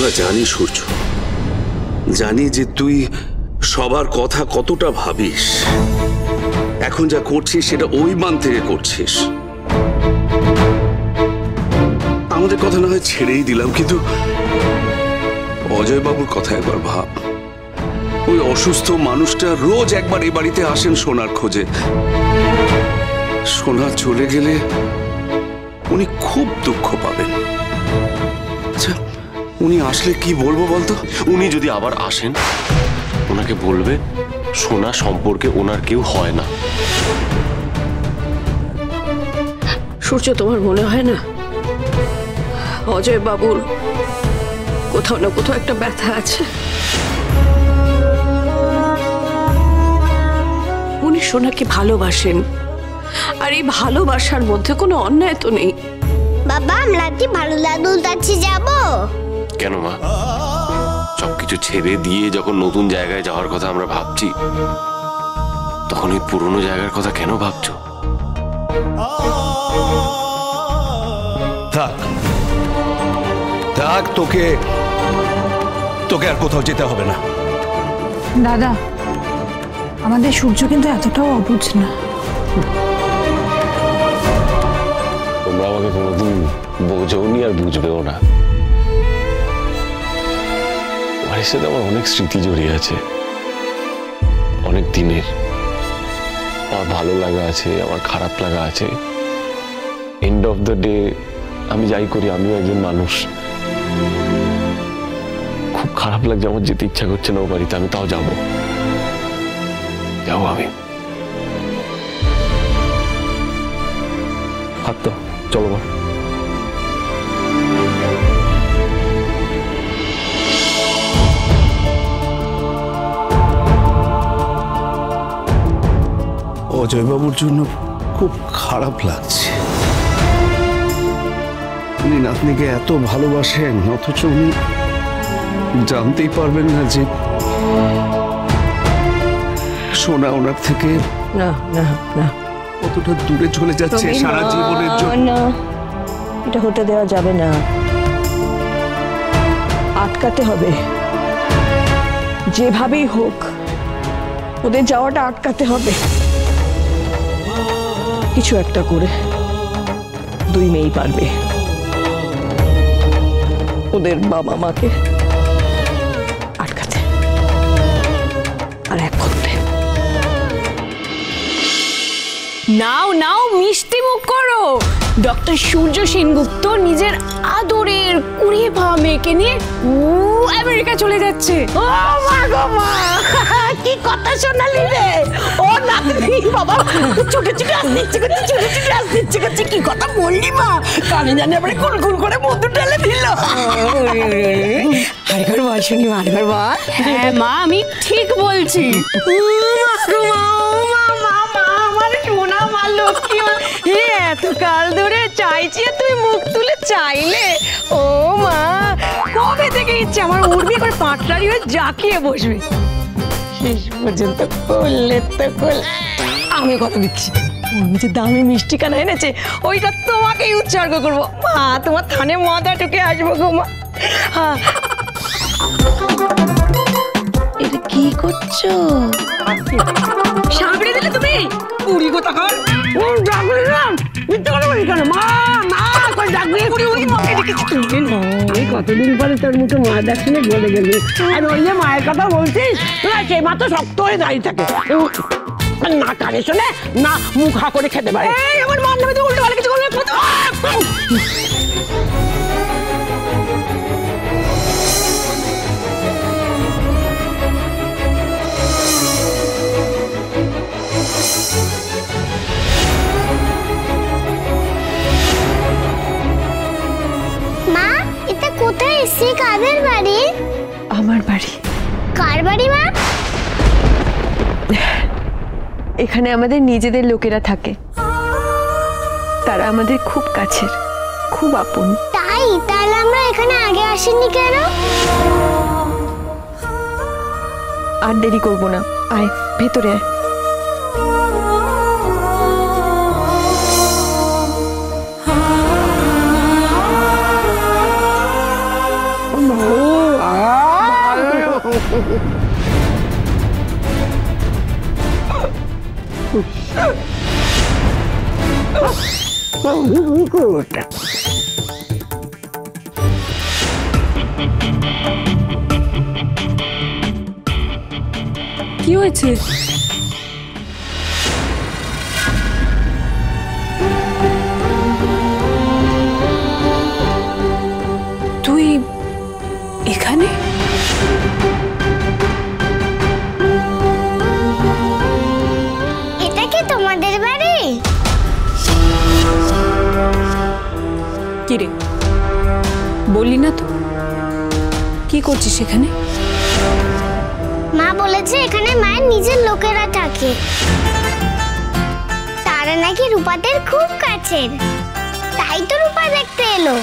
আমরা জানি সূর্য, জানি যে তুই সবার কথা কতটা ভাবিস। এখন যা করছিস সেটা ওই মান থেকে করছিস। আমাদের কথা না হয় ছেড়েই দিলাম, কিন্তু অজয় বাবুর কথা একবার ভাব। ওই অসুস্থ মানুষটা রোজ একবার এই বাড়িতে আসেন সোনার খোঁজে। সোনা চলে গেলে উনি খুব দুঃখ পাবেন। আচ্ছা, উনি আসলে কি বলবো বলতো? উনি যদি আবার আসেন, ওনাকে বলবে সোনা সম্পর্কে ওনার কেউ হয় না। সূর্য, তোমার মনে হয় না অজয় বাবুর কোথাও না কোথাও একটা ব্যথা আছে? উনি সোনাকে ভালোবাসেন, আর এই ভালোবাসার মধ্যে কোনো অন্যায় তো নেই। বাবা, আমরা কি ভালো দাদুর কাছে যাব? কেন মা? সবকিছু ছেড়ে দিয়ে যখন নতুন জায়গায় যাওয়ার কথা আমরা ভাবছি, তখন এই পুরনো জায়গার কথা কেন ভাবছো? থাক থাক, তোকে আর কোথাও যেতে হবে না। দাদা, আমাদের সূর্য কিন্তু এতটাও অবুঝ না। তোমরা আমাকে কোনোদিন বোঝোনি আর বুঝবেও না। বাড়ির সাথে আমার অনেক স্মৃতি জড়িয়ে আছে, অনেক দিনের। আমার ভালো লাগা আছে, আমার খারাপ লাগা আছে। এন্ড অফ দ্য ডে আমি যাই করি, আমিও একজন মানুষ। খুব খারাপ লাগছে, আমার যেতে ইচ্ছা করছে না ও বাড়িতে, আমি তাও যাবো। আমি হাত তো চলো মা। অজয়বাবুর জন্য খুব খারাপ লাগছে। উনি নাতনিকে এত ভালোবাসেন, অথচ উনি জানতেই পারবেন না যে সোনা ওনার থেকে না না না, কতটা দূরে চলে যাচ্ছে সারা জীবনের জন্য। এটা হতে দেওয়া যাবে না, আটকাতে হবে। যেভাবেই হোক ওদের যাওয়াটা আটকাতে হবে। কিছু একটা করে দুই মেয়েই পারবে ওদের বাবা মাকে আটকাতে আর এক করতে। নাও নাও, মিষ্টি মুখ করো। ডক্টর সূর্য সেনগুপ্ত নিজের আদরের কুড়িয়ে পাওয়া মেয়েকে নিয়ে আমেরিকা চলে যাচ্ছে। ও মা গো মা, কি কথা শোনালি রে! ও নাতনি বাবা ছোট ছোট আসছে, ছোট ছোট আসছে, কি কথা বললি মা? কানে জানে আবার কুলকুল করে মধু ঢেলে দিল। আরেকবার বল শুনি, আরেকবার বল। হ্যাঁ মা, আমি ঠিক বলছি। এতকাল ধরে চাইছি, তুই মুখ তুলে চাইলে। ও মা, কবে থেকে ইচ্ছে আমার উর্মি করে পাটলারি হয়ে জাকিয়ে বসবে। শেষ পর্যন্ত করলে তো করলে। আমি কথা দিচ্ছি, উর্মি যে দামি মিষ্টি কানা এনেছে, ওইটা তোমাকেই উৎসর্গ করবো। মা, তোমার থানে মাথা টুকে আসবো গো মা। হ্যাঁ, এটা কি করছো? সাবড়ে দিলে তুমি পুরি কোথা কর। কতদিন পরে তোর মুখে মা ডাক শুনে বলে গেলি, আর ওই যে মায়ের কথা বলছিস, তোরা সেই মা তো শক্ত হয়ে দাঁড়িয়ে থাকে, না কানে শোনে না মুখ হা করে খেতে পারে। আমার মার নামে তো উল্টো পাল্টা কিছু বলবে। মা, এটা কোথায় এসে? কাদের বাড়ি? আমার বাড়ি। কার বাড়ি মা? এখানে আমাদের নিজেদের লোকেরা থাকে, তারা আমাদের খুব কাছের, খুব আপন। তাই? তাহলে আমরা এখানে আগে আসিনি কেন? আর দেরি করবো না, আয় ভেতরে আয়। ও কি হয়েছে? তুই এখানে? এটা কি তোমাদের বাড়ি? কি রে, বললি না তো? কি করছিস এখানে? মা বলেছে এখানে মায়ের নিজের লোকেরা থাকে, তারা নাকি রূপাদের খুব কাছের, তাই তো রূপা দেখতে এলো।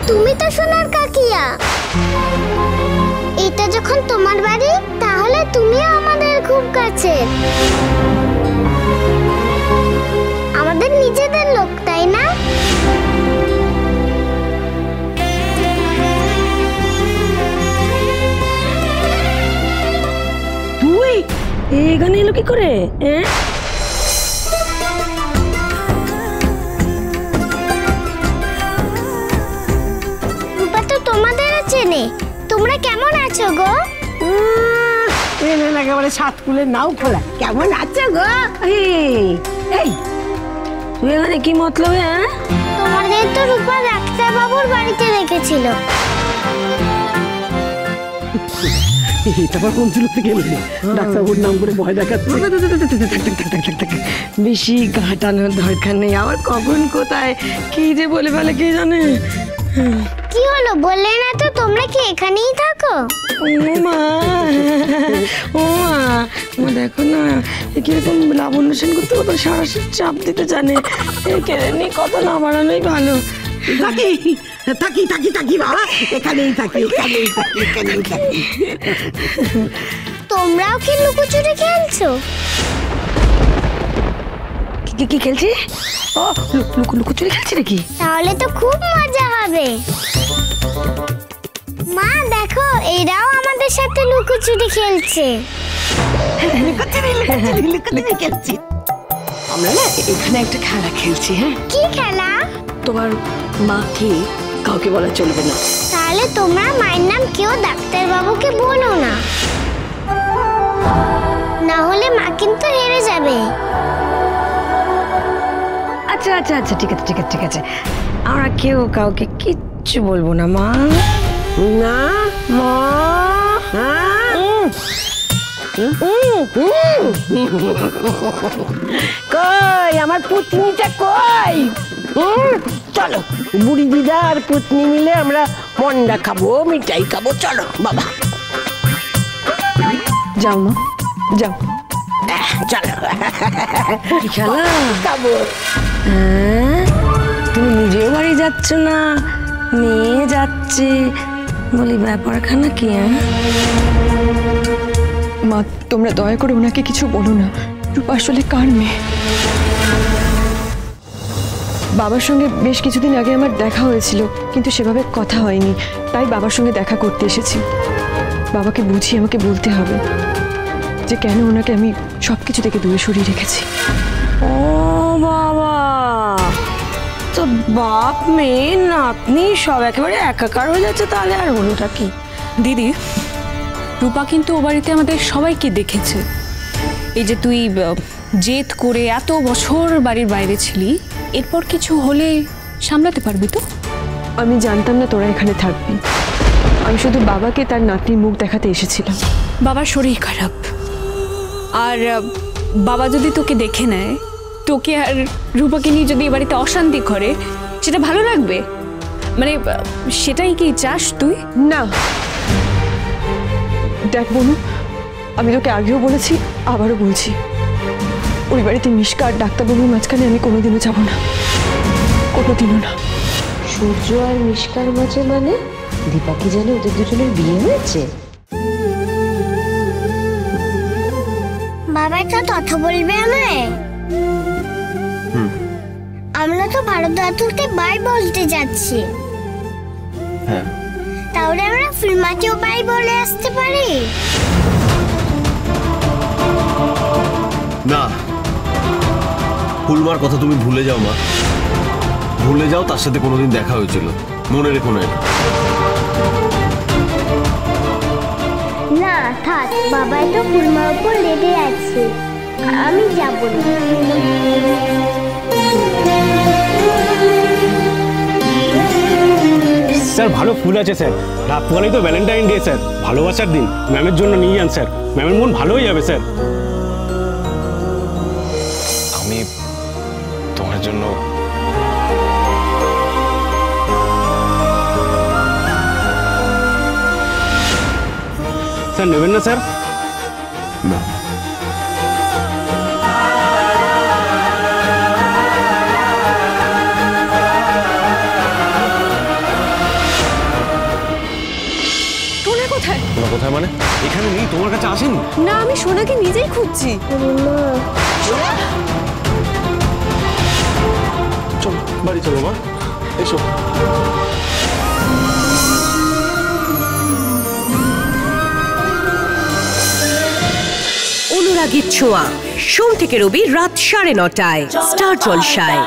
তুমি তো সোনার কাকিয়া, এটা যখন তোমার বাড়ি তাহলে তুমিও আমাদের খুব কাছের, আমাদের নিজেদের লোক, তাই না? তুই এখানে এলো কি করে? রূপা তো তোমাদের চেনে, তোমরা কেমন আছো গো? একেবারে সাত কুলের নাও খোলা। কেমন আছে গো? এই তুই এখানে কি মতলবে? তোমাদের তো রূপা ডাক্তার বাবুর বাড়িতে রেখেছিল। তারপর কোন ছিল থেকে এলো? ডাক্তারবাবুর নাম করে ভয় দেখাচ্ছে। বেশি ঘাটানোর দরকার নেই, আবার কখন কোথায় কি যে বলে ফেলে কে জানে। কি হলো বললে না তো? তোমরা কি এখানেই থাকো? ও মা, ও মা, দেখো না কিরকম লাবণ্য সেন করতে কত সারাসরি চাপ দিতে জানে। কেড়ে নিয়ে কথা না বাড়ানোই ভালো। থাকি থাকি থাকি থাকি বাবা, এখানেই থাকি, এখানেই থাকি, এখানেই থাকি। তোমরাও কি লুকোচুরি খেলছো? কি খেলছি? ও লুকোচুরি খেলছি নাকি? তাহলে তো খুব মজা হবে। মা দেখো, এরাও আমাদের সাথে লুকোচুরি খেলছে। লুকোচুরি খেলছি। আমরা না এখানে একটা খেলা খেলছি। হ্যাঁ, কি খেলা? তোমার মাকে কাউকে বলা চলবে না। তাহলে তোমরা মায়ের নাম কেউ ডাক্তার বাবুকে বলো না, না হলে মা কিন্তু হেরে যাবে। আচ্ছা আচ্ছা আচ্ছা, ঠিক আছে ঠিক আছে ঠিক আছে, আমরা কেউ কাউকে কিচ্ছু বলবো না। মা না মা, কই আমার পুতনিটা কই? চলো বুড়ি দিদা আর পুতনি মিলে আমরা মন্ডা খাবো, মিঠাই খাবো। চলো বাবা, যাও মা যাও। চলো খেলা খাবো। হ্যাঁ, তুমি নিজেও বাড়ি যাচ্ছ না, মেয়ে যাচ্ছে, বলি ব্যাপারখানা কি? মা তোমরা দয়া করে ওনাকে কিছু বলো না, রূপা আসলে কার মেয়ে। বাবার সঙ্গে বেশ কিছুদিন আগে আমার দেখা হয়েছিল, কিন্তু সেভাবে কথা হয়নি, তাই বাবার সঙ্গে দেখা করতে এসেছি। বাবাকে বুঝিয়ে আমাকে বলতে হবে যে কেন ওনাকে আমি সবকিছু থেকে দূরে সরিয়ে রেখেছি। ও বাবা, তো বাপ মেয়ে নাতনি সব একেবারে একাকার হয়ে যাচ্ছে। তাহলে আর হলোটা কি? দিদি, রূপা কিন্তু ও বাড়িতে আমাদের সবাইকে দেখেছে। এই যে তুই জেদ করে এত বছর বাড়ির বাইরে ছিলি, এরপর কিছু হলে সামলাতে পারবি তো? আমি জানতাম না তোরা এখানে থাকবি, আমি শুধু বাবাকে তার নাতনির মুখ দেখাতে এসেছিলাম। বাবার শরীর খারাপ, আর বাবা যদি তোকে দেখে নেয়, তোকে আর রূপাকে নিয়ে যদি এ বাড়িতে অশান্তি করে, সেটা ভালো লাগবে? মানে সেটাই কি চাস তুই? না দেখ বনু, আমি তোকে আগেও বলেছি, আবারও বলছি, ওই বাড়িতে মিশকা আর ডাক্তারবাবুর মাঝখানে আমি কোনোদিনও যাব না, কোনোদিনও না। সূর্য আর মিশকার মাঝে মানে? দীপা কি জানে ওদের দুজনের বিয়ে হয়েছে? বাবা একটা কথা বলবে আমায়? আমরা তো ভারত বাতুলকে বাই বলতে যাচ্ছি। হ্যাঁ, তাহলে আমরা ফুলমাকেও বাই বলে আসতে পারি? না, ফুলমার কথা তুমি ভুলে যাও মা, ভুলে যাও তার সাথে কোনোদিন দেখা হয়েছিল, মনে রেখো না। না থাক, বাবাই তো ফুলমার উপর লেগে আছে, আমি যাব না। স্যার ভালো ফুল আছে স্যার, রাতবেলায় তো ভ্যালেন্টাইন ডে স্যার, ভালোবাসার দিন, ম্যামের জন্য নিয়ে যান স্যার, ম্যামের মন ভালো হয়ে যাবে স্যার। আমি তোমার জন্য স্যার নেবেন না স্যার? না, কোথায়? তোমার কোথায় মানে? এখানে নেই, তোমার কাছে আসেনি? না, আমি সোনাকে নিজেই খুঁজছি। চলো বাড়ি চলো মা, এসো। অনুরাগীর ছোঁয়া, সোম থেকে রবি রাত 9:30টায় স্টার জলসায়।